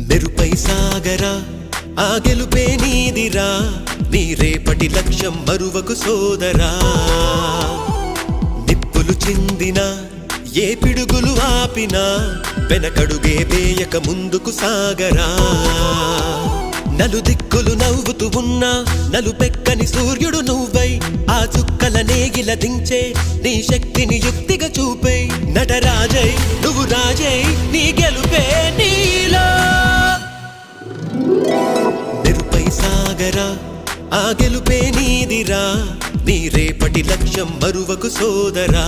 మెరుపై సాగరా ఆ గెలుపే నీదిరా నీ రేపటి లక్ష్యం మరువకు సోదరా నిప్పులు చిందినా ఏ పిడుగులు ఆపినా వెనకడుగే వేయక ముందుకు సాగరా నలుదిక్కులు నవ్వుతూ ఉన్నా నలుపెక్కని సూర్యుడు నువ్వై ఆ చుక్కల నేగిల దించే నీ శక్తిని యుక్తిగా చూపై నటరాజై నువ్వు రాజై నీ గెలుపే నీలో మెరుపై సాగరా ఆ గెలుపే నీదిరా నీ రేపటి లక్ష్యం మరువకు సోదరా